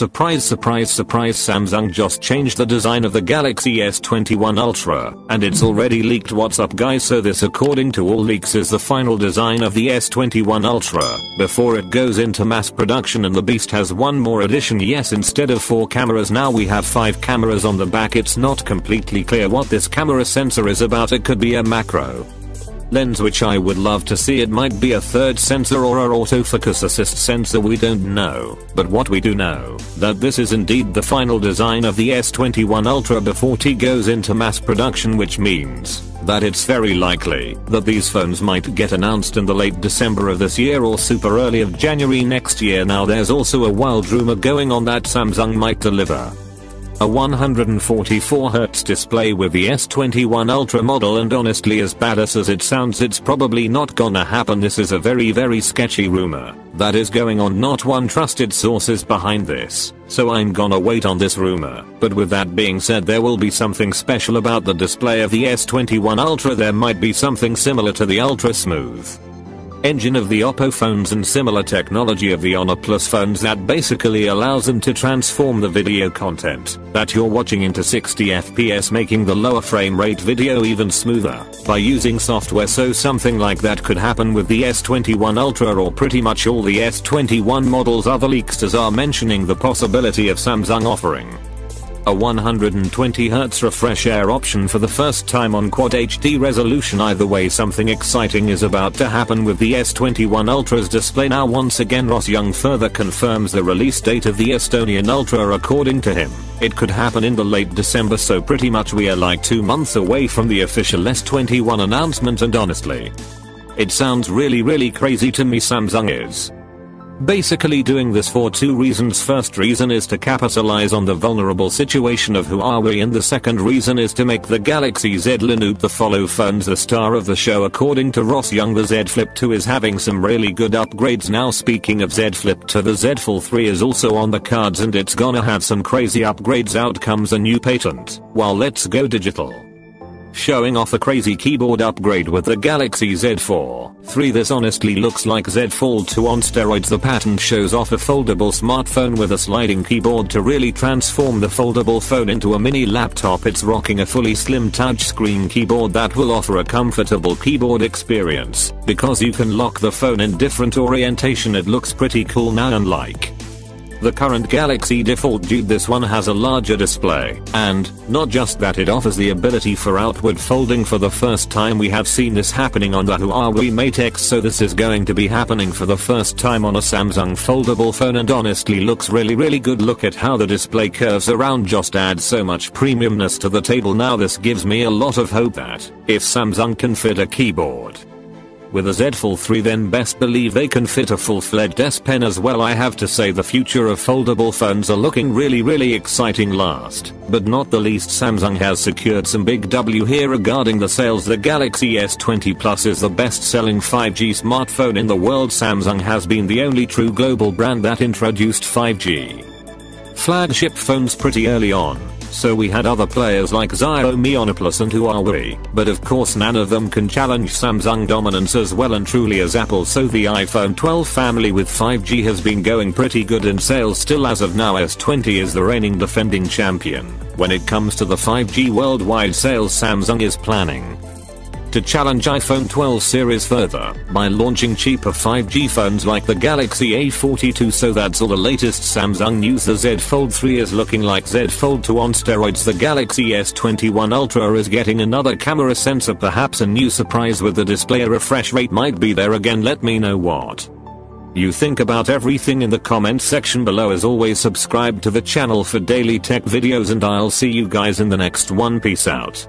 Surprise, surprise, surprise, Samsung just changed the design of the Galaxy S21 Ultra, and it's already leaked. What's up guys? So this, according to all leaks, is the final design of the S21 Ultra before it goes into mass production, and the beast has one more addition. Yes, instead of 4 cameras now we have 5 cameras on the back. It's not completely clear what this camera sensor is about. It could be a macro lens, which I would love to see. It might be a third sensor or a autofocus assist sensor, we don't know. But what we do know, that this is indeed the final design of the S21 Ultra before it goes into mass production, which means that it's very likely that these phones might get announced in the late December of this year or super early of January next year. Now there's also a wild rumor going on that Samsung might deliver a 144Hz display with the S21 Ultra model, and honestly, as badass as it sounds, it's probably not gonna happen. This is a very sketchy rumor that is going on. Not one trusted source is behind this, so I'm gonna wait on this rumor. But with that being said, there will be something special about the display of the S21 Ultra. There might be something similar to the Ultra Smooth engine of the Oppo phones and similar technology of the Honor Plus phones that basically allows them to transform the video content that you're watching into 60 FPS, making the lower frame rate video even smoother by using software. So something like that could happen with the S21 Ultra or pretty much all the S21 models. Other leaksters are mentioning the possibility of Samsung offering a 120Hz refresh air option for the first time on Quad HD resolution. Either way, something exciting is about to happen with the S21 Ultra's display. Now once again, Ross Young further confirms the release date of the Estonian Ultra. According to him, it could happen in the late December, so pretty much we are like 2 months away from the official S21 announcement, and honestly, it sounds really crazy to me. Samsung is basically doing this for 2 reasons. First reason is to capitalize on the vulnerable situation of Huawei, and the second reason is to make the Galaxy Z Linux the follow phones the star of the show. According to Ross Young, the Z Flip 2 is having some really good upgrades. Now speaking of Z Flip 2, the Z Fold 3 is also on the cards, and it's gonna have some crazy upgrades. Out comes a new patent while Let's Go Digital showing off a crazy keyboard upgrade with the Galaxy Z Fold 3. This honestly looks like Z Fold 2 on steroids. The patent shows off a foldable smartphone with a sliding keyboard to really transform the foldable phone into a mini laptop. It's rocking a fully slim touchscreen keyboard that will offer a comfortable keyboard experience because you can lock the phone in different orientation. It looks pretty cool now. Unlike the current Galaxy default, dude, this one has a larger display, and not just that, it offers the ability for outward folding. For the first time we have seen this happening on the Huawei Mate X, so this is going to be happening for the first time on a Samsung foldable phone, and honestly looks really good. Look at how the display curves around, just adds so much premiumness to the table. Now this gives me a lot of hope that if Samsung can fit a keyboard with a Z Fold 3, then best believe they can fit a full-fledged S Pen as well. I have to say, the future of foldable phones are looking really exciting. Last but not the least, Samsung has secured some big W here regarding the sales. The Galaxy S20 Plus is the best-selling 5G smartphone in the world. Samsung has been the only true global brand that introduced 5G flagship phones pretty early on, so we had other players like Xiaomi, Honor Plus and Huawei, but of course none of them can challenge Samsung dominance as well and truly as Apple. So the iPhone 12 family with 5G has been going pretty good in sales still. As of now, S20 is the reigning defending champion when it comes to the 5G worldwide sales. Samsung is planning to challenge iPhone 12 series further by launching cheaper 5G phones like the Galaxy A42. So that's all the latest Samsung news. The Z Fold 3 is looking like Z Fold 2 on steroids. The Galaxy S21 Ultra is getting another camera sensor, perhaps a new surprise with the display. A refresh rate might be there again. Let me know what you think about everything in the comment section below. As always, subscribe to the channel for daily tech videos, and I'll see you guys in the next one. Peace out.